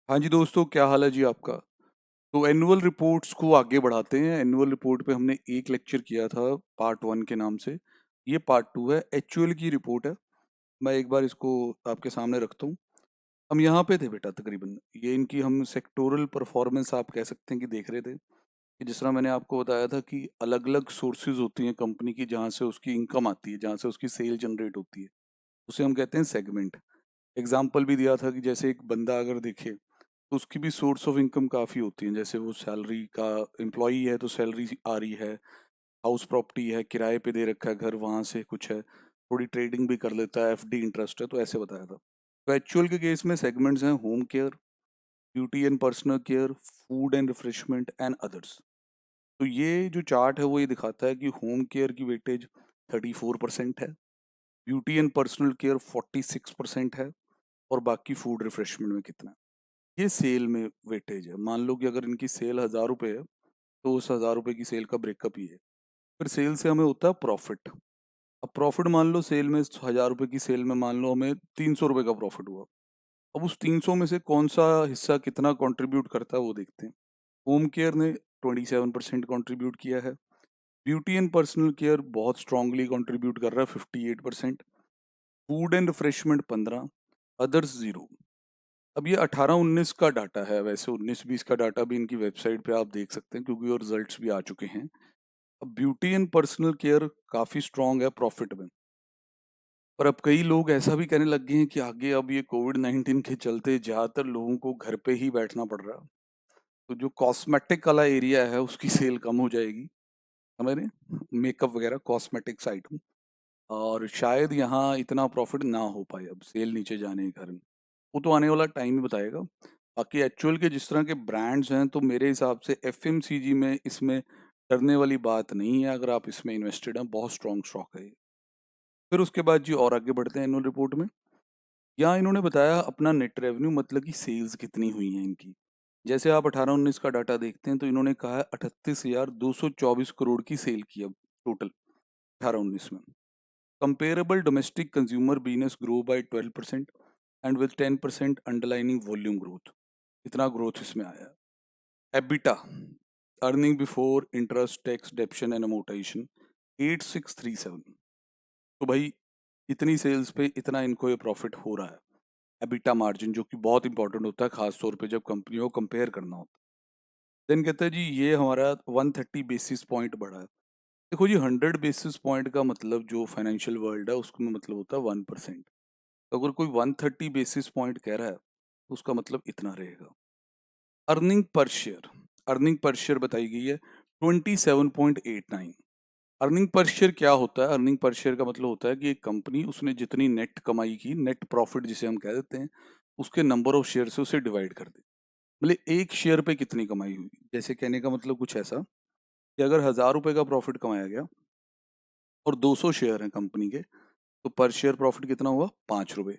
हाँ जी दोस्तों, क्या हाल है जी आपका। तो एनुअल रिपोर्ट्स को आगे बढ़ाते हैं। एनुअल रिपोर्ट पे हमने एक लेक्चर किया था पार्ट 1 के नाम से। ये पार्ट 2 है, एचयूएल की रिपोर्ट है। मैं एक बार इसको आपके सामने रखता हूँ। हम यहाँ पे थे बेटा, तकरीबन ये इनकी हम सेक्टोरल परफॉर्मेंस आप कह सकते हैं कि देख रहे थे कि जिस तरह मैंने आपको बताया था कि अलग अलग सोर्सेज होती हैं कंपनी की जहाँ से उसकी इनकम आती है, जहाँ से उसकी सेल जनरेट होती है, उसे हम कहते हैं सेगमेंट। एग्जाम्पल भी दिया था कि जैसे एक बंदा अगर देखे तो उसकी भी सोर्स ऑफ इनकम काफ़ी होती है। जैसे वो सैलरी का एम्प्लॉई है तो सैलरी आ रही है, हाउस प्रॉपर्टी है, किराए पे दे रखा है घर, वहाँ से कुछ है, थोड़ी ट्रेडिंग भी कर लेता है, एफडी इंटरेस्ट है, तो ऐसे बताया था। तो एक्चुअल के केस में सेगमेंट्स हैं home care, beauty and personal care, food and refreshment and others. तो ये जो चार्ट है वो ये दिखाता है कि होम केयर की वेटेज 34% है, ब्यूटी एंड पर्सनल केयर 46% है, और बाकी फूड रिफ्रेशमेंट में कितना है। ये सेल में वेटेज है। मान लो कि अगर इनकी सेल 1000 रुपये है तो उस 1000 रुपये की सेल का ब्रेकअप ही है। फिर सेल से हमें होता है प्रॉफिट। अब प्रॉफिट मान लो सेल में 1000 रुपये की सेल में मान लो हमें 300 रुपये का प्रॉफिट हुआ। अब उस 300 में से कौन सा हिस्सा कितना कंट्रीब्यूट करता है वो देखते हैं। होम केयर ने 27% कंट्रीब्यूट किया है, ब्यूटी एंड पर्सनल केयर बहुत स्ट्रांगली कंट्रीब्यूट कर रहा है 58%, फूड एंड रिफ्रेशमेंट 15, अदर्स 0। अब ये 18-19 का डाटा है, वैसे 19-20 का डाटा भी इनकी वेबसाइट पे आप देख सकते हैं क्योंकि और रिजल्ट्स भी आ चुके हैं। अब ब्यूटी एंड पर्सनल केयर काफ़ी स्ट्रांग है प्रॉफिट में। पर अब कई लोग ऐसा भी कहने लग गए हैं कि आगे अब ये कोविड-19 के चलते ज़्यादातर लोगों को घर पे ही बैठना पड़ रहा है। तो जो कॉस्मेटिक वाला एरिया है उसकी सेल कम हो जाएगी। समझ रहे हैं? मेकअप वगैरह कॉस्मेटिक्स आइटम, और शायद यहाँ इतना प्रॉफिट ना हो पाए अब सेल नीचे जाने के कारण। वो तो आने वाला टाइम ही बताएगा। बाकी एक्चुअल के जिस तरह के ब्रांड्स हैं तो मेरे हिसाब से एफएमसीजी में इसमें डरने वाली बात नहीं है। अगर आप इसमें इन्वेस्टेड हैं, बहुत स्ट्रॉन्ग स्टॉक है ये। फिर उसके बाद जी और आगे बढ़ते हैं एनुअल रिपोर्ट में। यहाँ इन्होंने बताया अपना नेट रेवेन्यू, मतलब कि सेल्स कितनी हुई है इनकी। जैसे आप 18-19 का डाटा देखते हैं तो इन्होंने कहा है 38,224 करोड़ की सेल की अब टोटल 18-19 में। Comparable domestic consumer business grow by 12% and with 10% underlining volume growth. इतना ग्रोथ इसमें आया है। EBITDA, earning before interest tax डेप्शन and amortisation, 8637। तो भाई इतनी सेल्स पे इतना इनको ये प्रॉफिट हो रहा है। एबिटा मार्जिन जो कि बहुत इंपॉर्टेंट होता है खास तौर पे जब कंपनियों को कंपेयर करना होता है। देन कहते हैं जी ये हमारा 130 बेसिस पॉइंट बढ़ा है। देखो जी 100 बेसिस पॉइंट का मतलब जो फाइनेंशियल वर्ल्ड है उसमें मतलब होता है 1%। तो अगर कोई 130 बेसिस पॉइंट कह रहा है तो उसका मतलब इतना रहेगा। Earning per share, earning per share बताई गई है 27.89। अर्निंग पर शेयर क्या होता है? अर्निंग पर शेयर का मतलब होता है कि एक कंपनी उसने जितनी नेट कमाई की, नेट प्रॉफिट जिसे हम कह देते हैं, उसके नंबर ऑफ शेयर से उसे डिवाइड कर दे। मतलब एक शेयर पे कितनी कमाई हुई। जैसे कहने का मतलब कुछ ऐसा कि अगर 1000 रुपए का प्रॉफिट कमाया गया और 200 शेयर हैं कंपनी के, तो पर शेयर प्रॉफिट कितना हुआ? 5 रुपए।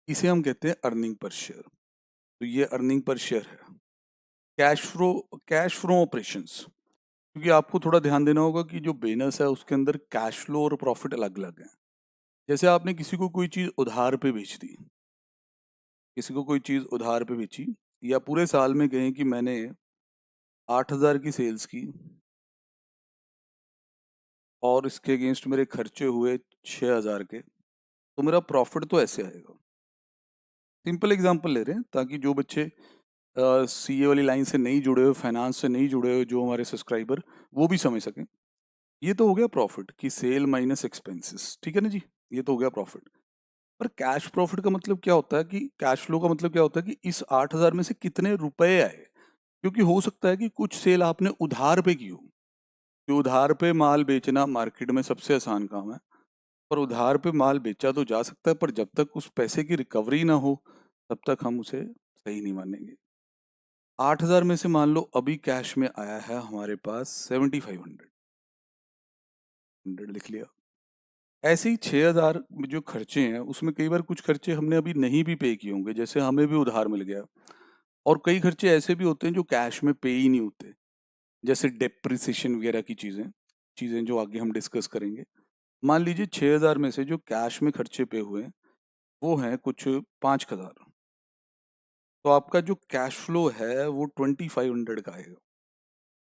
इसे हम कहते हैं अर्निंग पर शेयर। तो ये अर्निंग पर शेयर है। कैश फ्लो, कैश फ्रो ऑपरेशंस, क्योंकि आपको थोड़ा ध्यान देना होगा कि जो बिजनेस है उसके अंदर कैश फ्लो और प्रॉफिट अलग अलग है। जैसे आपने किसी को कोई चीज उधार पे बेच दी, किसी को कोई चीज उधार पे बेची, या पूरे साल में कहें कि मैंने 8000 की सेल्स की और इसके अगेंस्ट मेरे खर्चे हुए 6000 के, तो मेरा प्रॉफिट तो ऐसे आएगा। सिंपल एग्जांपल ले रहे हैं ताकि जो बच्चे सीए वाली लाइन से नहीं जुड़े हुए, फाइनेंस से नहीं जुड़े हुए, जो हमारे सब्सक्राइबर, वो भी समझ सकें। ये तो हो गया प्रॉफिट की सेल माइनस एक्सपेंसेस, ठीक है ना जी। ये तो हो गया प्रॉफिट। पर कैश प्रॉफिट का मतलब क्या होता है कि कैश फ्लो का मतलब क्या होता है कि इस 8000 में से कितने रुपए आए। क्योंकि हो सकता है कि कुछ सेल आपने उधार पे की हो। कि उधार पे माल बेचना मार्केट में सबसे आसान काम है, पर उधार पे माल बेचा तो जा सकता है, पर जब तक उस पैसे की रिकवरी ना हो तब तक हम उसे सही नहीं मानेंगे। 8000 में से मान लो अभी कैश में आया है हमारे पास 7500, 100 लिख लिया। ऐसे ही 6000 में जो खर्चे हैं उसमें कई बार कुछ खर्चे हमने अभी नहीं भी पे किए होंगे, जैसे हमें भी उधार मिल गया। और कई खर्चे ऐसे भी होते हैं जो कैश में पे ही नहीं होते, जैसे डेप्रिसिएशन वगैरह की चीज़ें, चीज़ें जो आगे हम डिस्कस करेंगे। मान लीजिए 6000 में से जो कैश में खर्चे पे हुए हैं वो हैं कुछ 5000, तो आपका जो कैश फ्लो है वो 2500 का आएगा।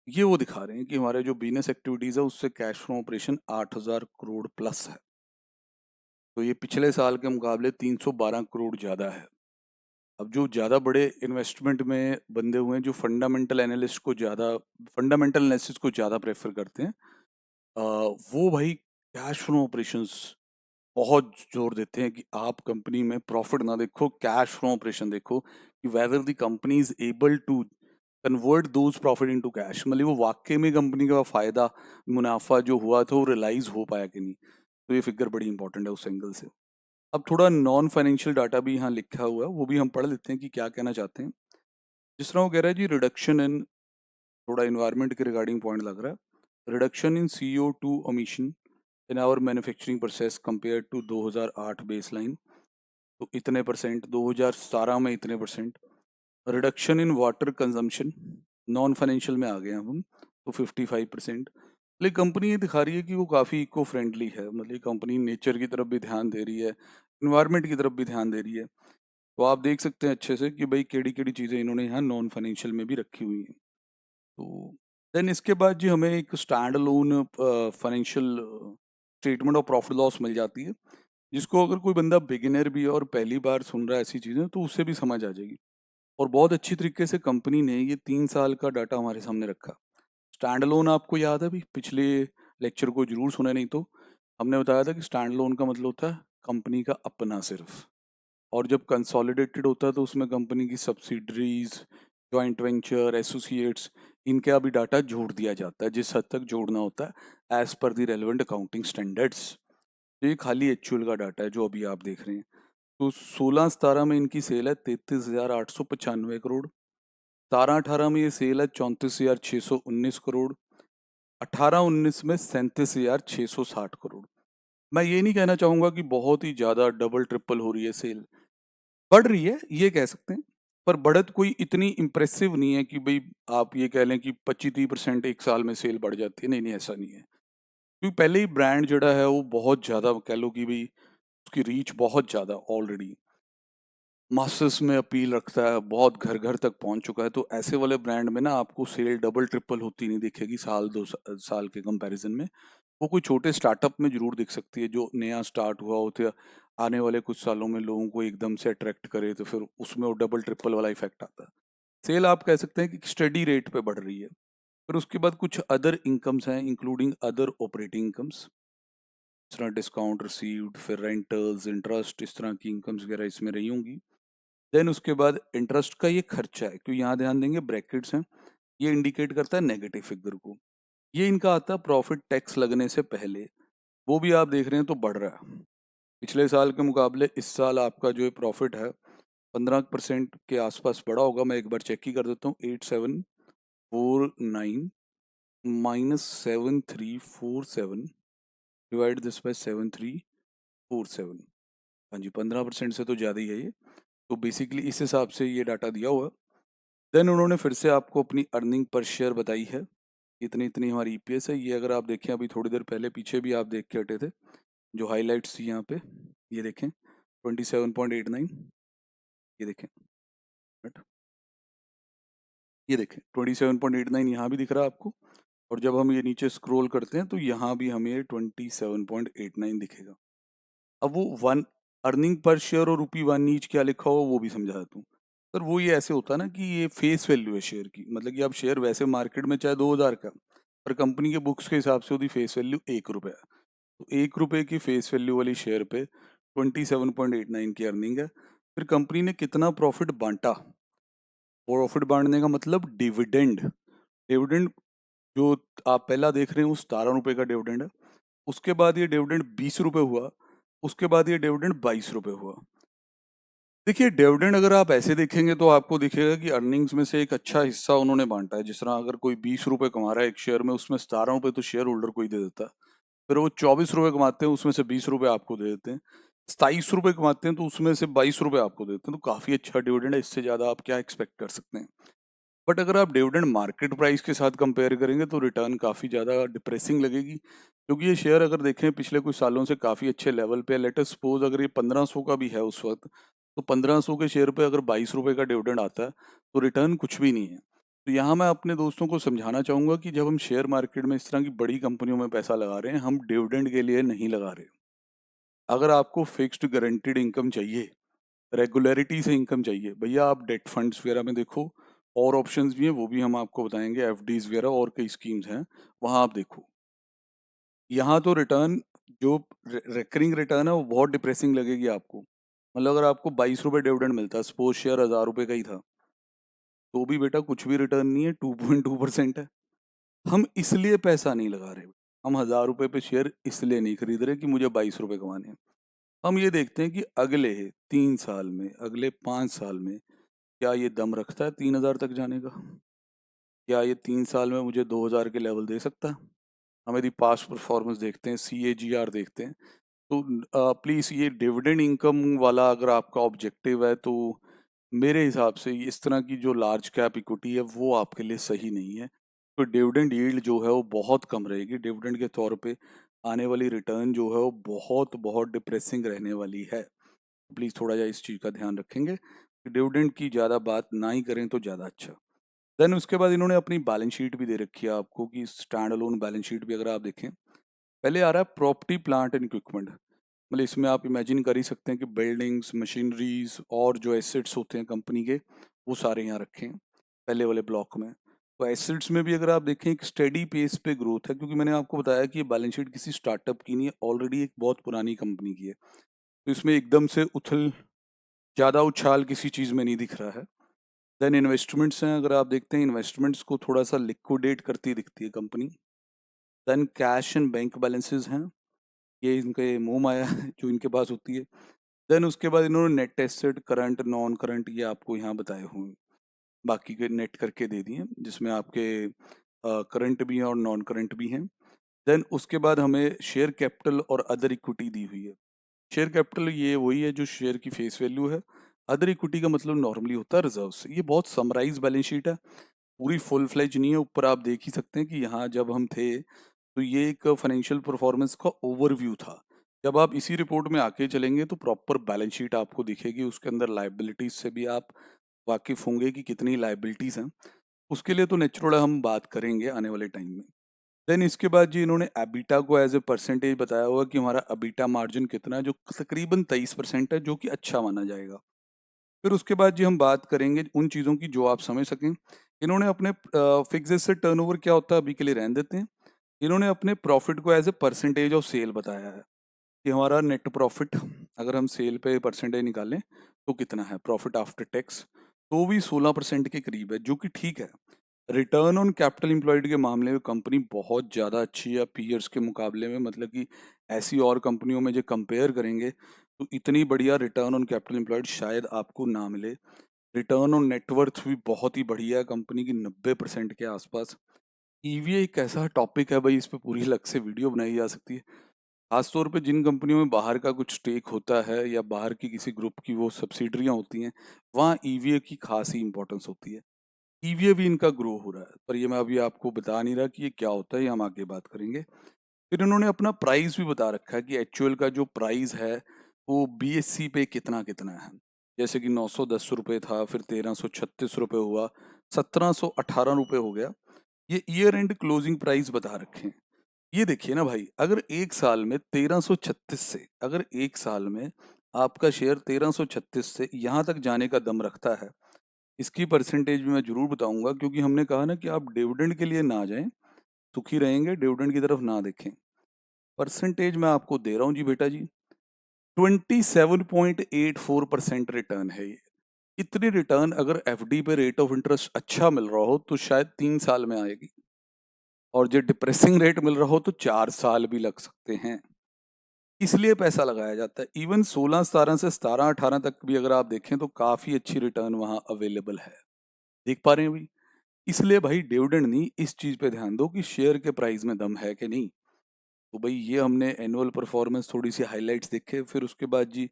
ये वो दिखा रहे हैं कि हमारे जो बिजनेस एक्टिविटीज है उससे cash flow operation 8000 crore plus है। तो ये पिछले साल के मुकाबले 312 करोड़ ज्यादा है। अब जो ज़्यादा बड़े इन्वेस्टमेंट में बंदे हुए हैं, जो फंडामेंटल एनालिसिस को ज़्यादा प्रेफर करते हैं, वो भाई कैश फ्लो ऑपरेशंस बहुत जोर देते हैं कि आप कंपनी में प्रॉफिट ना देखो, कैश फ्लो ऑपरेशन देखो कि whether the company is able to convert those profit into cash, मतलब वो वाकई में कंपनी का फायदा, मुनाफा जो हुआ था वो रियलाइज हो पाया कि नहीं। तो ये फिगर बड़ी इंपॉर्टेंट है उस एंगल से। अब थोड़ा नॉन फाइनेंशियल डाटा भी यहाँ लिखा हुआ है, वो भी हम पढ़ लेते हैं कि क्या कहना चाहते हैं। जिस तरह वो कह रहा है जी, रिडक्शन इन, थोड़ा इन्वायरमेंट के रिगार्डिंग पॉइंट लग रहा है, reduction in CO2 emission in our manufacturing process compare to 2008 baseline, तो इतने परसेंट, 2017 में इतने percent. Reduction in water consumption, non financial में आ गए हम, तो 55%। लेकिन कंपनी ये दिखा रही है कि वो काफ़ी इको फ्रेंडली है, मतलब कंपनी नेचर की तरफ भी ध्यान दे रही है, इन्वायरमेंट की तरफ भी ध्यान दे रही है। तो आप देख सकते हैं अच्छे से कि भाई केड़ी केड़ी चीज़ें इन्होंने यहाँ नॉन फाइनेंशियल में भी रखी हुई हैं। तो देन इसके बाद जी हमें एक standalone financial statement of profit loss मिल जाती है, जिसको अगर कोई बंदा बिगिनर भी है और पहली बार सुन रहा है ऐसी चीज़ें, तो उससे भी समझ आ जाएगी। और बहुत अच्छी तरीके से कंपनी ने ये 3 साल का डाटा हमारे सामने रखा। स्टैंड अलोन आपको याद है भी, पिछले लेक्चर को जरूर सुने, नहीं तो हमने बताया था कि स्टैंड अलोन का मतलब होता है कंपनी का अपना सिर्फ, और जब कंसोलिडेटेड होता है तो उसमें कंपनी की सब्सिडरीज, जॉइंट वेंचर, एसोसिएट्स, इनका भी डाटा जोड़ दिया जाता है जिस हद तक जोड़ना होता है as per the relevant accounting standards. तो ये खाली एक्चुअल का डाटा है जो अभी आप देख रहे हैं। तो 16-17 में इनकी सेल है 33,895 करोड़, 17-18 में ये सेल है 34,619 करोड़, 18-19 में 37,660 करोड़। मैं ये नहीं कहना चाहूंगा कि बहुत ही ज्यादा डबल ट्रिपल हो रही है सेल, बढ़ रही है ये कह सकते हैं, पर बढ़त कोई इतनी इम्प्रेसिव नहीं है कि भाई आप ये कह लें कि 25-30% एक साल में सेल बढ़ जाती है। नहीं नहीं, ऐसा नहीं है, क्योंकि पहले ही ब्रांड जड़ा है वो बहुत ज़्यादा, कह लो कि भाई उसकी रीच बहुत ज़्यादा ऑलरेडी मास्टर्स में अपील रखता है, बहुत घर घर तक पहुंच चुका है। तो ऐसे वाले ब्रांड में ना आपको सेल डबल ट्रिपल होती नहीं दिखेगी साल दो साल के कंपैरिजन में। वो कोई छोटे स्टार्टअप में जरूर दिख सकती है, जो नया स्टार्ट हुआ होता है, आने वाले कुछ सालों में लोगों को एकदम से अट्रैक्ट करे, तो फिर उसमें वो डबल ट्रिपल वाला इफेक्ट आता है। सेल आप कह सकते हैं कि स्टडी रेट पे बढ़ रही है। फिर उसके बाद कुछ अदर इनकम्स हैं, इंक्लूडिंग अदर ऑपरेटिंग इनकम्स, इस तरह डिस्काउंट रिसीव्ड, फिर रेंटल्स, इंटरेस्ट, इस तरह की इनकम्स वगैरह इसमें रही होंगी। देन उसके बाद इंटरेस्ट का ये खर्चा है, क्योंकि यहाँ ध्यान देंगे ब्रैकेट्स हैं, ये इंडिकेट करता है नेगेटिव फिगर को। ये इनका आता है प्रॉफिट टैक्स लगने से पहले, वो भी आप देख रहे हैं तो बढ़ रहा है। पिछले साल के मुकाबले इस साल आपका जो प्रॉफिट है 15% के आसपास बढ़ा होगा। मैं एक बार चेक ही कर देता हूँ, 8749 माइनस 7347 डिवाइड दिस बाय 7347, हाँ जी 15% से तो ज़्यादा ही है ये। तो बेसिकली इस हिसाब से ये डाटा दिया हुआ है। देन उन्होंने फिर से आपको अपनी अर्निंग पर शेयर बताई है, इतनी इतनी हमारी EPS है। ये अगर आप देखें, अभी थोड़ी देर पहले पीछे भी आप देख के हटे थे, जो हाईलाइट्स थी यहाँ पे, ये देखें 27.89, ये देखें, right? ये देखें 27.89 यहाँ भी दिख रहा है आपको, और जब हम ये नीचे स्क्रॉल करते हैं तो यहाँ भी हमें 27.89 दिखेगा। अब वो वन अर्निंग पर शेयर और रुपी वन ईच क्या लिखा हो वो भी समझा देता हूँ। सर वो ये ऐसे होता है ना कि ये फेस वैल्यू है शेयर की, मतलब कि आप शेयर वैसे मार्केट में चाहे 2000 का, पर कंपनी के बुक्स के हिसाब से उसकी फेस वैल्यू 1 रुपये है। तो 1 रुपये की फेस वैल्यू वाली शेयर पे 27.89 की अर्निंग है। फिर कंपनी ने कितना प्रॉफिट बांटा, प्रॉफिट बांटने का मतलब डिविडेंड, डिविडेंड जो आप पहला देख रहे हैं वो 17 रुपये का डिविडेंड है, उसके बाद ये डिविडेंड 20 रुपये हुआ, उसके बाद ये डिविडेंड 22 रुपये हुआ। देखिए डिविडेंड अगर आप ऐसे देखेंगे तो आपको दिखेगा कि अर्निंग्स में से एक अच्छा हिस्सा उन्होंने बांटा है। जिस तरह अगर कोई 20 रुपये कमा रहा है एक शेयर में, उसमें 17 रुपये तो शेयर होल्डर को ही दे देता है, फिर वो 24 रुपये कमाते हैं उसमें से 20 रुपये आपको दे देते हैं, 27 रुपये कमाते हैं तो उसमें से 22 रुपये आपको देते हैं। तो काफी अच्छा डिविडेंड है, इससे ज्यादा आप क्या एक्सपेक्ट कर सकते हैं। बट अगर आप डिविडेंड मार्केट प्राइस के साथ कंपेयर करेंगे तो रिटर्न काफ़ी ज़्यादा डिप्रेसिंग लगेगी, क्योंकि ये शेयर अगर देखें पिछले कुछ सालों से काफ़ी अच्छे लेवल पे, लेट अस सपोज अगर ये 1500 का भी है उस वक्त, तो 1500 के शेयर पे अगर 22 रुपए का डिविडेंड आता है तो रिटर्न कुछ भी नहीं है। तो यहाँ मैं अपने दोस्तों को समझाना चाहूँगा कि जब हम शेयर मार्केट में इस तरह की बड़ी कंपनियों में पैसा लगा रहे हैं, हम डिविडेंड के लिए नहीं लगा रहे। अगर आपको फिक्स्ड गारंटीड इनकम चाहिए, रेगुलरिटी से इनकम चाहिए, भैया आप डेट फंड्स वगैरह में देखो, और ऑप्शंस भी हैं, वो भी हम आपको बताएंगे, एफडीज वगैरह और कई स्कीम्स हैं, वहाँ आप देखो। यहाँ तो रिटर्न जो रेकरिंग रिटर्न है वो बहुत डिप्रेसिंग लगेगी आपको। मतलब अगर आपको 22 रुपये डिविडेंड मिलता है, सपोज शेयर 1000 रुपये का ही था, तो भी बेटा कुछ भी रिटर्न नहीं है, 2.2% है। हम इसलिए पैसा नहीं लगा रहे, हम 1000 रुपये पे शेयर इसलिए नहीं खरीद रहे कि मुझे 22 रुपये कमाने हैं। हम ये देखते हैं कि अगले 3 साल में, अगले 5 साल में क्या ये दम रखता है 3000 तक जाने का? क्या ये 3 साल में मुझे 2000 के लेवल दे सकता है? हम यदि पास्ट परफॉर्मेंस देखते हैं, CAGR देखते हैं, तो प्लीज़ ये डिविडेंड इनकम वाला अगर आपका ऑब्जेक्टिव है तो मेरे हिसाब से इस तरह की जो लार्ज कैप इक्विटी है वो आपके लिए सही नहीं है। तो डिविडेंड यील्ड जो है वो बहुत कम रहेगी, डिविडेंड के तौर पे आने वाली रिटर्न जो है वो बहुत बहुत डिप्रेसिंग रहने वाली है। प्लीज़ थोड़ा जा इस चीज़ का ध्यान रखेंगे कि डिविडेंड की ज़्यादा बात ना ही करें तो ज़्यादा अच्छा। देन उसके बाद इन्होंने अपनी बैलेंस शीट भी दे रखी है आपको, कि स्टैंड अलोन बैलेंस शीट भी अगर आप देखें, पहले आ रहा है प्रॉपर्टी प्लांट एंड इक्विपमेंट। मतलब इसमें आप इमेजिन कर ही सकते हैं कि बिल्डिंग्स, मशीनरीज और जो एसेट्स होते हैं कंपनी के, वो सारे यहाँ रखे हैं पहले वाले ब्लॉक में। तो एसेट्स में भी अगर आप देखें एक स्टेडी पेस पे ग्रोथ है, क्योंकि मैंने आपको बताया कि ये बैलेंस शीट किसी स्टार्टअप की नहीं है, ऑलरेडी एक बहुत पुरानी कंपनी की है। तो इसमें एकदम से ज़्यादा उछाल किसी चीज़ में नहीं दिख रहा है। देन इन्वेस्टमेंट्स हैं, अगर आप देखते हैं इन्वेस्टमेंट्स को थोड़ा सा लिक्विडेट करती दिखती है company. Then cash and bank balances हैं, ये इनके मुंह माया है जो इनके पास होती है। देन उसके बाद इन्होंने net asset, current, non current, ये आपको यहाँ बताए हुए, बाकी के नेट करके दे दिए, जिसमें आपके करंट भी हैं और नॉन करंट भी हैं। देन उसके बाद हमें शेयर कैपिटल और अदर इक्विटी दी हुई है। शेयर कैपिटल ये वही है जो शेयर की फेस वैल्यू है। अदर इक्विटी का मतलब नॉर्मली होता है रिजर्व्स। ये बहुत समराइज बैलेंस शीट है, पूरी फुल फ्लेज नहीं है। ऊपर आप देख ही सकते हैं कि यहाँ जब हम थे तो ये एक फाइनेंशियल परफॉर्मेंस का ओवरव्यू था। जब आप इसी रिपोर्ट में आके चलेंगे तो प्रॉपर बैलेंस शीट आपको दिखेगी, उसके अंदर लाइबिलिटीज से भी आप वाकिफ होंगे कि कितनी लाइबिलिटीज हैं। उसके लिए तो नेचुरल हम बात करेंगे आने वाले टाइम में। देन इसके बाद जी इन्होंने एबिटा को एज ए परसेंटेज बताया हुआ कि हमारा एबिटा मार्जिन कितना है, जो तकरीबन 23% है, जो कि अच्छा माना जाएगा। फिर उसके बाद जी हम बात करेंगे उन चीज़ों की जो आप समझ सकें। इन्होंने अपने फिक्स से टर्नओवर क्या होता है अभी के लिए रहने देते हैं। इन्होंने अपने प्रॉफिट को as a percentage of sale बताया है कि हमारा नेट प्रॉफिट अगर हम सेल पे परसेंटेज निकालें तो कितना है प्रॉफिट आफ्टर टैक्स, तो भी 16% के करीब है, जो कि ठीक है। रिटर्न ऑन कैपिटल एम्प्लॉयड के मामले में कंपनी बहुत ज़्यादा अच्छी है पीयर्स के मुकाबले में। मतलब कि ऐसी और कंपनियों में जो कंपेयर करेंगे तो इतनी बढ़िया रिटर्न ऑन कैपिटल एम्प्लॉयड शायद आपको ना मिले। रिटर्न ऑन नेटवर्थ भी बहुत ही बढ़िया है कंपनी की, 90% के आसपास। ईवीए एक ऐसा टॉपिक है भाई, इस पे पूरी अलग से वीडियो बनाई जा सकती है। खासतौर पे जिन कंपनियों में बाहर का कुछ स्टेक होता है या बाहर की किसी ग्रुप की वो सब्सिडरियाँ होती हैं, वहाँ ईवीए की खास ही इंपॉर्टेंस होती है। ईवीए भी इनका ग्रो हो रहा है, पर ये मैं अभी आपको बता नहीं रहा कि ये क्या होता है, ये हम आगे बात करेंगे। फिर इन्होंने अपना प्राइस भी बता रखा है कि एक्चुअल का जो प्राइस है वो बीएससी पे कितना कितना है। जैसे कि 910 रुपये था, फिर 1336 रुपये हुआ, 1718 रुपये हो गया। ये ईयर एंड क्लोजिंग प्राइस बता रखे हैं। ये देखिए ना भाई, अगर एक साल में 1336 से, अगर एक साल में आपका शेयर 1336 से यहाँ तक जाने का दम रखता है, इसकी परसेंटेज भी मैं जरूर बताऊंगा, क्योंकि हमने कहा ना कि आप डिविडेंड के लिए ना जाएं, सुखी रहेंगे, डिविडेंड की तरफ ना देखें। परसेंटेज मैं आपको दे रहा हूँ जी बेटा जी, 27.84% रिटर्न है ये। इतनी रिटर्न अगर एफडी पे रेट ऑफ इंटरेस्ट अच्छा मिल रहा हो तो शायद 3 साल में आएगी, और जो डिप्रेसिंग रेट मिल रहा हो तो 4 साल भी लग सकते हैं। इसलिए पैसा लगाया जाता है। इवन 16-17 से 17-18 तक भी अगर आप देखें तो काफी अच्छी रिटर्न वहां अवेलेबल है। देख पा रहे हैं भाई? इसलिए भाई डिविडेंड नहीं, इस चीज पे ध्यान दो कि शेयर के प्राइस में दम है कि नहीं। तो भाई ये हमने एनुअल परफॉर्मेंस थोड़ी सी हाइलाइट्स देखे। फिर उसके बाद जी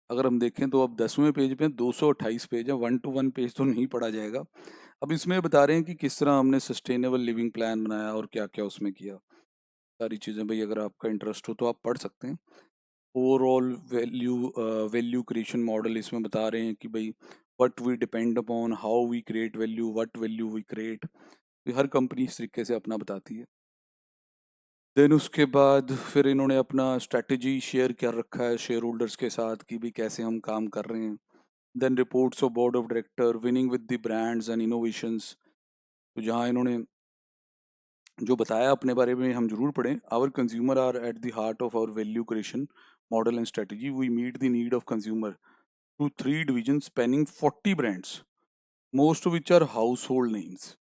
अगर हम देखें तो अब 10वें पेज पे 228 पेज है, 1 to 1 पेज तो नहीं पढ़ा जाएगा। अब इसमें बता रहे हैं कि किस तरह हमने सस्टेनेबल लिविंग प्लान बनाया और क्या क्या उसमें किया। सारी चीज़ें भाई अगर आपका इंटरेस्ट हो तो आप पढ़ सकते हैं। ओवरऑल वैल्यू क्रिएशन मॉडल इसमें बता रहे हैं कि भाई what we depend upon, how we create value, what value we create. हर कंपनी इस तरीके से अपना बताती है। देन उसके बाद फिर इन्होंने अपना स्ट्रैटेजी शेयर कर रखा है शेयर होल्डर्स के साथ कि भाई कैसे हम काम कर रहे हैं। Then reports of board of director, winning with the brands and innovations. तो जहाँ इन्होंने जो बताया अपने बारे में हम जरूर पढ़ें। Our consumer are at the heart of our value creation model and strategy. We meet the need of consumer through 3 division spanning 40 brands, most of which are household names.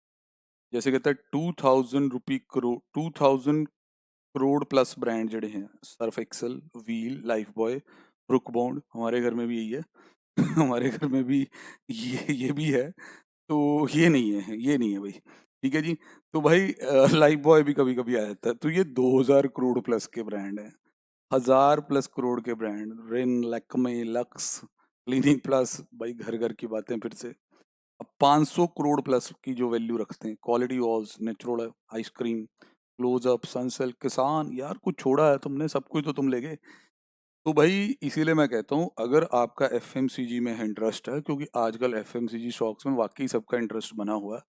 जैसे कहता है 2000 प्लस ब्रांड जड़े हैं, Surf Excel, Wheel, Lifebuoy, Brooke Bond. हमारे घर में भी यही है। हमारे घर में भी ये भी है। तो ये नहीं है, ये नहीं है भाई। ठीक है जी। तो भाई लाइफ बॉय भी कभी कभी आ जाता है। तो ये 2000 करोड़ प्लस के ब्रांड हैं, 1000 प्लस करोड़ के ब्रांड, रिन, लैक्मे, लक्स, क्लीनिक प्लस। भाई घर घर की बातें फिर से। अब 500 करोड़ प्लस की जो वैल्यू रखते हैं, Kwality Wall's, natural ice cream, Closeup, Sunsilk, Kissan. यार कुछ छोड़ा है तुमने, सब कुछ तो तुम ले गए। तो भाई इसीलिए मैं कहता हूँ अगर आपका एफएमसीजी में इंटरेस्ट है, क्योंकि आजकल एफएमसीजी स्टॉक्स में वाकई सबका इंटरेस्ट बना हुआ है,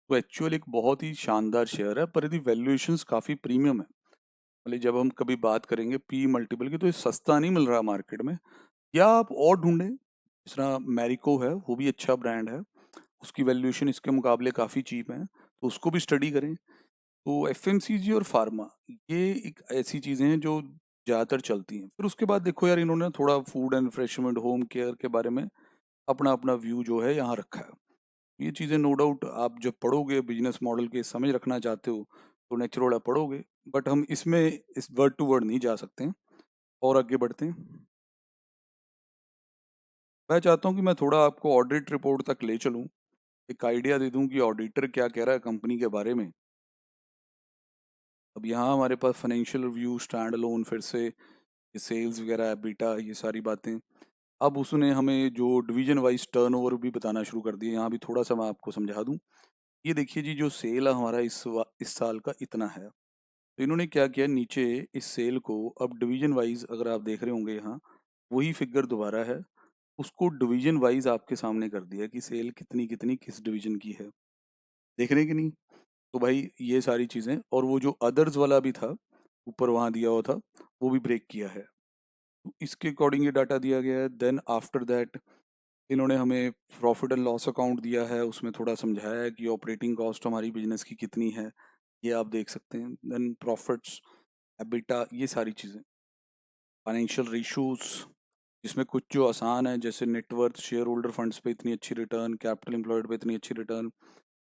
तो एक्चुअल एक बहुत ही शानदार शेयर है, पर यदि वैल्यूएशंस काफ़ी प्रीमियम है। मतलब जब हम कभी बात करेंगे पी मल्टीपल की, तो ये सस्ता नहीं मिल रहा मार्केट में। या आप और ढूंढें, जिस तरह मैरिको है, वो भी अच्छा ब्रांड है, उसकी वैल्यूएशन इसके मुकाबले काफ़ी चीप है, तो उसको भी स्टडी करें। तो एफएमसीजी और फार्मा, ये एक ऐसी चीज़ें हैं जो ज़्यादातर चलती हैं। फिर उसके बाद देखो यार, इन्होंने थोड़ा food and refreshment, home care के बारे में अपना अपना व्यू जो है यहाँ रखा है। ये चीज़ें नो डाउट आप जब पढ़ोगे, बिजनेस मॉडल के समझ रखना चाहते हो तो नेचुरल पढ़ोगे। बट हम इसमें इस वर्ड टू वर्ड नहीं जा सकते हैं। और आगे बढ़ते हैं। मैं चाहता हूँ कि मैं थोड़ा आपको ऑडिट रिपोर्ट तक ले चलूँ, एक आइडिया दे दूँ कि ऑडिटर क्या कह रहा है कंपनी के बारे में। अब यहाँ हमारे पास फाइनेंशियल रिव्यू, स्टैंड अलोन, फिर से सेल्स वगैरह, बीटा, ये सारी बातें। अब उसने हमें जो डिवीजन वाइज टर्नओवर भी बताना शुरू कर दिया। यहाँ भी थोड़ा सा मैं आपको समझा दूँ। ये देखिए जी, जो सेल है हमारा इस साल का इतना है। तो इन्होंने क्या किया, नीचे इस सेल को अब डिवीजन वाइज, अगर आप देख रहे होंगे यहाँ, वही फिगर दोबारा है, उसको डिवीजन वाइज आपके सामने कर दिया कि सेल कितनी कितनी किस डिवीजन की है। देख रहे हैं कि नहीं? तो भाई ये सारी चीज़ें, और वो जो अदर्स वाला भी था ऊपर वहाँ दिया हुआ था, वो भी ब्रेक किया है। तो इसके अकॉर्डिंग ये डाटा दिया गया है। देन आफ्टर दैट इन्होंने हमें प्रॉफिट एंड लॉस अकाउंट दिया है, उसमें थोड़ा समझाया है कि ऑपरेटिंग कॉस्ट हमारी बिजनेस की कितनी है, ये आप देख सकते हैं। देन प्रॉफिट्स, एबिटा, ये सारी चीज़ें। फाइनेंशियल रेशोज, जिसमें कुछ जो आसान है, जैसे नेटवर्थ, शेयर होल्डर फंड्स पे इतनी अच्छी रिटर्न, कैपिटल एम्प्लॉयड पे इतनी अच्छी रिटर्न,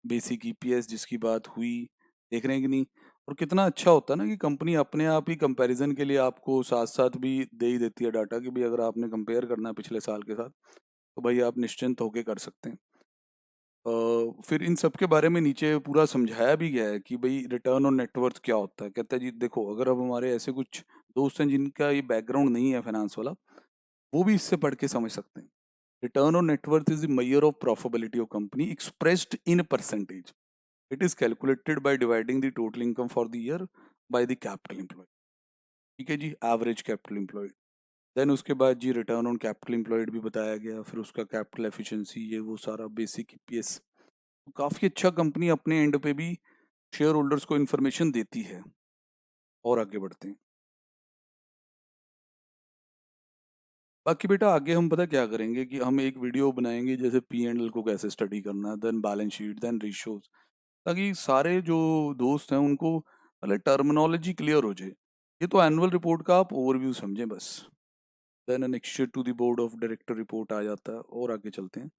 बेसिक ईपीएस जिसकी बात हुई। देख रहे हैं कि नहीं? और कितना अच्छा होता है ना कि कंपनी अपने आप ही कंपैरिजन के लिए आपको साथ साथ भी दे ही देती है डाटा, कि भाई अगर आपने कंपेयर करना है पिछले साल के साथ, तो भाई आप निश्चिंत होके कर सकते हैं। फिर इन सब के बारे में नीचे पूरा समझाया भी गया है कि भाई रिटर्न ऑन नेटवर्थ क्या होता है। कहता है जी देखो, अगर अब हमारे ऐसे कुछ दोस्त हैं जिनका ये बैकग्राउंड नहीं है फाइनेंस वाला, वो भी इससे पढ़ के समझ सकते हैं। Return on net worth is the measure of profitability of company expressed in percentage. It is calculated by dividing the total income for the year by the capital employed. ठीक है जी, एवरेज कैपिटल एम्प्लॉयड। देन उसके बाद जी return on capital employed भी बताया गया, फिर उसका capital efficiency, ये वो सारा, बेसिक ईपीएस। काफी अच्छा कंपनी अपने एंड पे भी शेयर होल्डर्स को इन्फॉर्मेशन देती है। और आगे बढ़ते हैं। बाकी बेटा आगे हम पता क्या करेंगे कि हम एक वीडियो बनाएंगे, जैसे पी एंड एल को कैसे स्टडी करना है, then balance sheet, then ratios, ताकि सारे जो दोस्त हैं उनको मतलब टर्मिनोलॉजी क्लियर हो जाए। ये तो एनुअल रिपोर्ट का आप ओवरव्यू समझें बस। Then next to the board of director report आ जाता है। और आगे चलते हैं।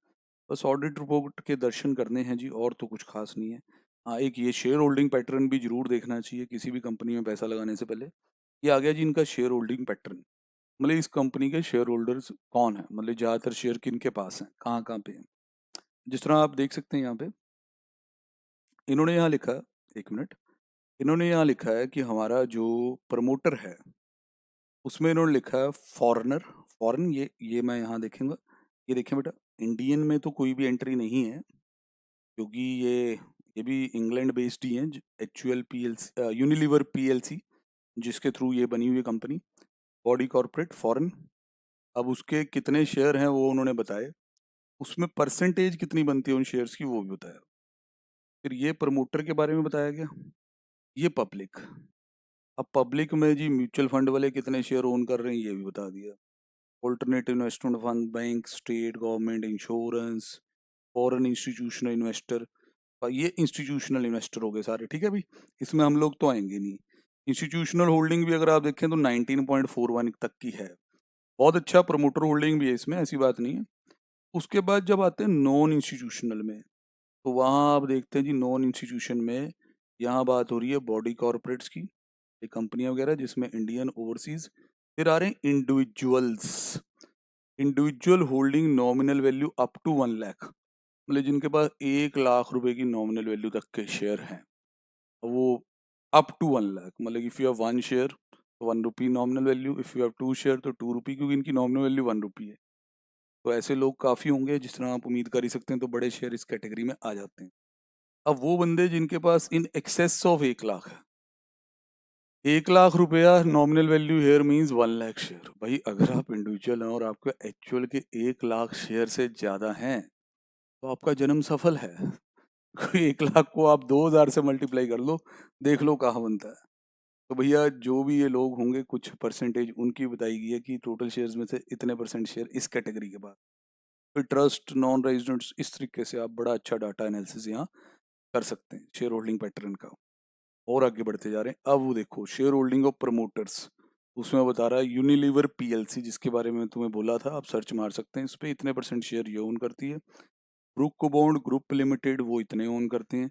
बस ऑडिट रिपोर्ट के दर्शन करने हैं जी, और तो कुछ खास नहीं है। हाँ, एक ये शेयर होल्डिंग पैटर्न भी जरूर देखना चाहिए किसी भी कंपनी में पैसा लगाने से पहले। ये आ गया जी इनका शेयर होल्डिंग पैटर्न। मतलब इस कंपनी के शेयर होल्डर्स कौन है, मतलब ज़्यादातर शेयर किनके पास हैं, कहाँ कहाँ पे हैं। जिस तरह आप देख सकते हैं यहाँ पे, इन्होंने यहाँ लिखा है, एक मिनट, इन्होंने यहाँ लिखा है कि हमारा जो प्रमोटर है, उसमें इन्होंने लिखा है फॉरेनर, फॉरेन ये मैं यहाँ देखेंगे, ये देखें बेटा, इंडियन में तो कोई भी एंट्री नहीं है, क्योंकि ये भी इंग्लैंड बेस्ड ही है। HUL PLC, यूनिलीवर PLC, जिसके थ्रू ये बनी हुई है कंपनी, बॉडी कॉर्पोरेट फॉरेन। अब उसके कितने शेयर हैं वो उन्होंने बताए, उसमें परसेंटेज कितनी बनती है उन शेयर्स की वो भी बताया। फिर ये प्रमोटर के बारे में बताया गया, ये पब्लिक। अब पब्लिक में जी म्यूचुअल फंड वाले कितने शेयर ओन कर रहे हैं ये भी बता दिया। Alternative investment fund, bank, state government, insurance, foreign institutional investor. ये इंस्टीट्यूशनल इन्वेस्टर हो गए सारे, ठीक है भाई, इसमें हम लोग तो आएंगे नहीं। इंस्टीट्यूशनल होल्डिंग भी अगर आप देखें तो 19.41 तक की है, बहुत अच्छा प्रमोटर होल्डिंग भी है इसमें, ऐसी बात नहीं है। उसके बाद जब आते हैं नॉन इंस्टीट्यूशनल में, तो वहाँ आप देखते हैं जी नॉन इंस्टीट्यूशन में यहाँ बात हो रही है बॉडी कॉर्पोरेट्स की, ये कंपनियां वगैरह जिसमें इंडियन ओवरसीज। फिर आ रहे हैं individuals, individual holding nominal value up to 1 lakh, मतलब जिनके पास 1 लाख रुपए की नॉमिनल वैल्यू तक के शेयर हैं, वो अप टू 1 लाख, मतलब इफ यू हैव 1 शेयर तो 1 rupee nominal value, if you have 2 share तो 2 रुपी, क्योंकि इनकी नॉमिनल वैल्यू 1 रुपी है। तो ऐसे लोग काफी होंगे, जिस तरह आप उम्मीद कर ही सकते हैं, तो बड़े शेयर इस कैटेगरी में आ जाते हैं। अब वो बंदे जिनके पास इन एक्सेस ऑफ 1 लाख है, 1 लाख रुपया nominal value here means 1 lakh share. भाई अगर आप इंडिविजुअल हैं और आपके एक्चुअल के 1 लाख शेयर से ज्यादा हैं, तो आपका जन्म सफल है। 1 लाख को आप 2,000 से मल्टीप्लाई कर लो, देख लो कहाँ बनता है। तो भैया जो भी ये लोग होंगे, कुछ परसेंटेज उनकी बताई गई है कि टोटल शेयर्स में से इतने परसेंट शेयर इस कैटेगरी के बाद। फिर ट्रस्ट, नॉन रेजिडेंट्स, इस तरीके से आप बड़ा अच्छा डाटा एनालिसिस यहाँ कर सकते हैं शेयर होल्डिंग पैटर्न का। और आगे बढ़ते जा रहे हैं, अब वो देखो शेयर होल्डिंग ऑफ प्रमोटर्स, उसमें बता रहा है यूनिलीवर PLC, जिसके बारे में तुम्हें बोला था, आप सर्च मार सकते हैं इस पे, इतने परसेंट शेयर ये ओन करती है। ब्रुक बॉन्ड ग्रुप लिमिटेड वो इतने ओन करते हैं।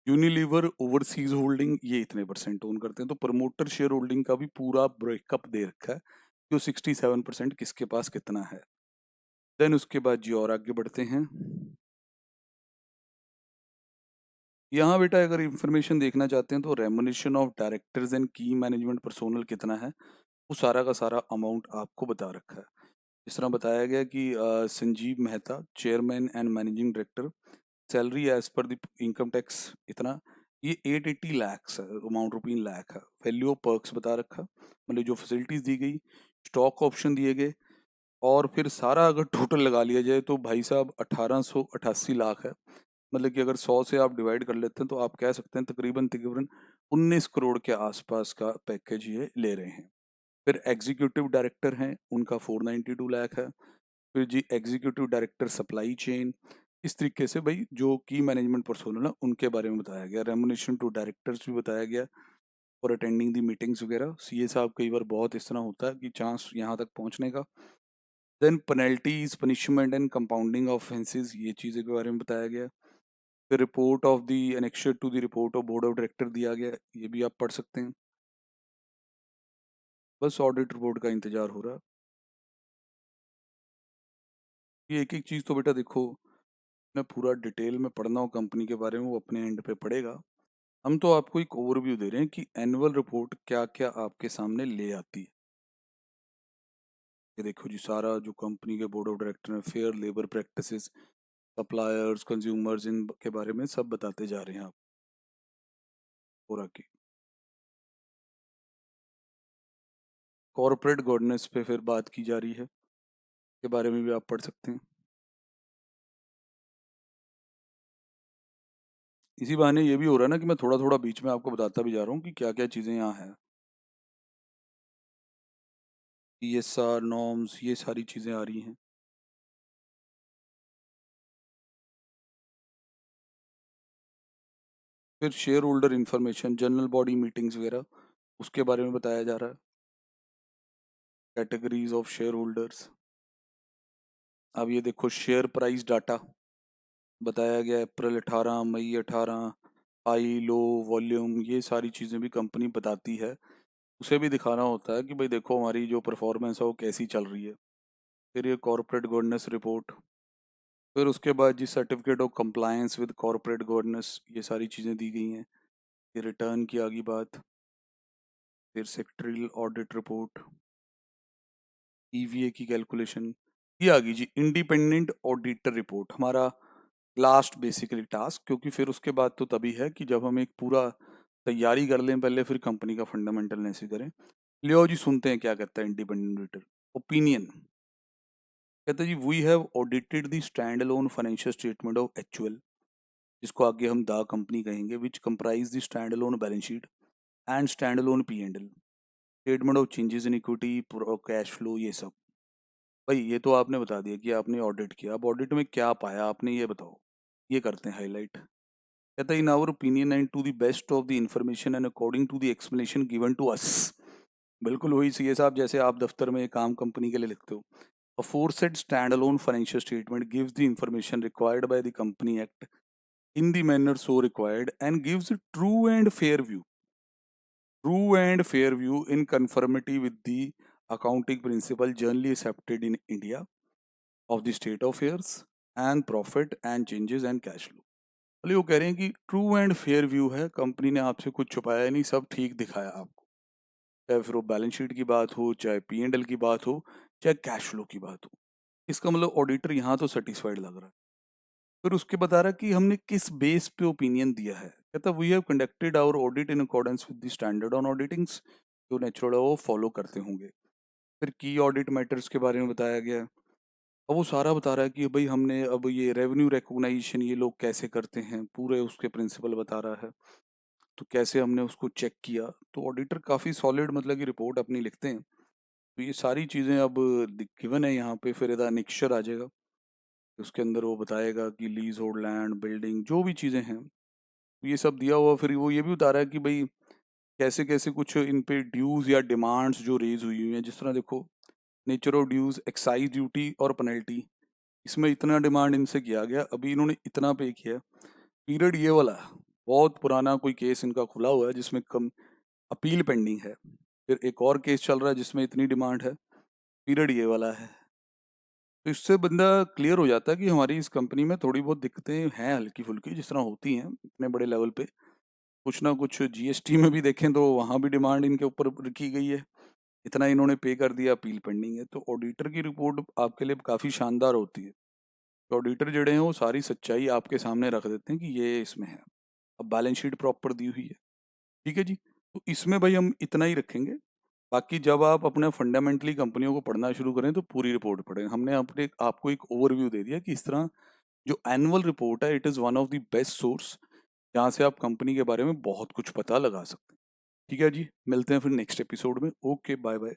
यूनिलीवर ओवरसीज होल्डिंग ये इतने परसेंट ओन करते हैं। तो प्रमोटर शेयर होल्डिंग का भी पूरा ब्रेकअप दे रखा है कि वो 67% किसके पास कितना है। देन उसके बाद जी और आगे बढ़ते हैं, यहाँ बेटा अगर इंफॉर्मेशन देखना चाहते हैं तो रेमुनेशन ऑफ डायरेक्टर्स एंड की मैनेजमेंट पर्सोनल कितना है, वो सारा का सारा अमाउंट आपको बता रखा है। इस तरह बताया गया कि Sanjeev Mehta chairman and managing director, salary as per the income tax इतना, ये 880 लैक्स है, अमाउंट रुपी इन लाख है। वैल्यू ऑफ पर्क्स बता रखा, मतलब जो फैसिलिटीज दी गई, स्टॉक ऑप्शन दिए गए, और फिर सारा अगर टोटल लगा लिया जाए तो भाई साहब 1888 लाख है। मतलब कि अगर 100 से आप डिवाइड कर लेते हैं तो आप कह सकते हैं तकरीबन तकरीबन 19 करोड़ के आसपास का पैकेज ये ले रहे हैं। फिर एग्जीक्यूटिव डायरेक्टर हैं, उनका 492 लाख है। फिर जी एग्जीक्यूटिव डायरेक्टर सप्लाई चेन, इस तरीके से भाई जो की मैनेजमेंट पर्सोनल है उनके बारे में बताया गया। रेमुनेशन टू डायरेक्टर्स भी बताया गया, और अटेंडिंग दी मीटिंग्स वगैरह। CA साहब कई बार बहुत इस तरह होता है कि चांस यहाँ तक पहुँचने का। Then penalties, punishment and compounding offences, ये चीज़ें के बारे में बताया गया। फिर report of the annexure to the report of board of director दिया गया, ये भी आप पढ़ सकते हैं। बस ऑडिट रिपोर्ट का इंतजार हो रहा है। ये एक एक चीज़ तो बेटा देखो, मैं पूरा डिटेल में पढ़ना हो कंपनी के बारे में, वो अपने एंड पे पड़ेगा। हम तो आपको एक ओवरव्यू दे रहे हैं कि एनुअल रिपोर्ट क्या क्या आपके सामने ले आती है। ये देखो जी सारा जो कंपनी के बोर्ड ऑफ डायरेक्टर है, fair labour practices, suppliers, consumers, इन के बारे में सब बताते जा रहे हैं आप पूरा की। कॉर्पोरेट गवर्नेंस पे फिर बात की जा रही है, के बारे में भी आप पढ़ सकते हैं। इसी बहाने ये भी हो रहा है ना कि मैं थोड़ा थोड़ा बीच में आपको बताता भी जा रहा हूँ कि क्या क्या चीज़ें यहाँ हैं। ESR नॉर्म्स, ये सारी चीज़ें आ रही हैं। फिर share holder information, general body meetings वगैरह, उसके बारे में बताया जा रहा है। Categories of share holders. अब ये देखो शेयर प्राइस डाटा बताया गया, अप्रैल 18, मई 18, हाई लो, वॉल्यूम, ये सारी चीज़ें भी कंपनी बताती है। उसे भी दिखाना होता है कि भाई देखो हमारी जो परफॉर्मेंस है वो कैसी चल रही है। फिर ये कॉर्पोरेट गवर्नेंस रिपोर्ट। फिर उसके बाद जी certificate of compliance with corporate governance, ये सारी चीज़ें दी गई हैं। ये रिटर्न की आ गई बात। फिर सेक्रेटरियल ऑडिट रिपोर्ट। ईवीए की कैलकुलेशन, ये आ गई जी इंडिपेंडेंट ऑडिटर रिपोर्ट, हमारा लास्ट बेसिकली टास्क, क्योंकि फिर उसके बाद तो तभी है कि जब हम एक पूरा तैयारी कर लें पहले, फिर कंपनी का फंडामेंटल एनालिसिस करें। लियो जी सुनते हैं क्या कहता है इंडिपेंडेंट ऑडिटर। ओपिनियन कहता है जी, we have audited the standalone financial statement of HUL, जिसको आगे हम द कंपनी कहेंगे, which comprise the standalone balance sheet and standalone P and L, statement of changes in equity, cash flow, ये सब। भाई ये तो आपने बता दिया कि आपने ऑडिट किया, अब ऑडिट में क्या पाया आपने ये बताओ, ये करते हैं हाईलाइट। कहता है in our opinion and to the best of the information and according to the explanation given to us, बिल्कुल वही सीए साहब जैसे आप दफ्तर में काम कंपनी के लिए लिखते हो। Aforesaid standalone financial statement gives the information required by the company act in the manner so required and gives a true and fair view in conformity with the accounting principle generally accepted in India of the state of affairs and profit and changes and cash flow। बोले वो कह रहे हैं कि true and fair view है, company ने आपसे कुछ छुपाया नहीं, सब ठीक दिखाया आपको, चाहे फिर वो बैलेंस शीट की बात हो, चाहे पी एंड एल की बात हो, चाहे कैश फ्लो की बात हो। इसका मतलब ऑडिटर यहाँ तो सेटिस्फाइड लग रहा है। फिर उसके बता रहा कि हमने किस बेस पे ओपिनियन दिया है। कहता we have conducted our audit in accordance with the standard on auditings, जो नेचुरल है वो फॉलो करते होंगे। फिर की ऑडिट मैटर्स के बारे में बताया गया है। अब वो सारा बता रहा है कि भाई हमने अब ये रेवेन्यू रिकॉग्नाइजेशन ये लोग कैसे करते हैं, पूरे उसके प्रिंसिपल बता रहा है, तो कैसे हमने उसको चेक किया। तो ऑडिटर काफ़ी सॉलिड मतलब की रिपोर्ट अपनी लिखते हैं। तो ये सारी चीज़ें अब गिवन है यहाँ पे, फिर इधर निक्चर आ जाएगा, उसके अंदर वो बताएगा कि लीज होल्ड लैंड बिल्डिंग जो भी चीज़ें हैं ये सब दिया हुआ। फिर वो ये भी बता रहा है कि भाई कैसे कैसे कुछ इन पे ड्यूज या डिमांड्स जो रेज हुई हुई हैं, जिस तरह देखो nature of dues, excise duty और पेनल्टी, इसमें इतना डिमांड इनसे किया गया, अभी इन्होंने इतना पे किया। पीरियड ये वाला है, बहुत पुराना कोई केस इनका खुला हुआ है जिसमें कम अपील पेंडिंग है, फिर एक और केस चल रहा है जिसमें इतनी डिमांड है, पीरियड ये वाला है। तो इससे बंदा क्लियर हो जाता है कि हमारी इस कंपनी में थोड़ी बहुत दिक्कतें हैं हल्की फुल्की, जिस तरह होती हैं इतने बड़े लेवल पे। कुछ ना कुछ जीएसटी में भी देखें तो वहाँ भी डिमांड इनके ऊपर रखी गई है, इतना इन्होंने पे कर दिया, अपील पेंडिंग है। तो ऑडिटर की रिपोर्ट आपके लिए काफ़ी शानदार होती है। तो ऑडिटर जड़े हैं वो सारी सच्चाई आपके सामने रख देते हैं कि ये इसमें है। अब बैलेंस शीट प्रॉपर दी हुई है, ठीक है जी। तो इसमें भाई हम इतना ही रखेंगे, बाकी जब आप अपने फंडामेंटली कंपनियों को पढ़ना शुरू करें तो पूरी रिपोर्ट पढ़ें। हमने अपने आपको एक ओवरव्यू दे दिया कि इस तरह जो एनुअल रिपोर्ट है it is one of the best source, जहाँ से आप कंपनी के बारे में बहुत कुछ पता लगा सकते हैं। ठीक है जी, मिलते हैं फिर नेक्स्ट एपिसोड में। Okay, bye bye.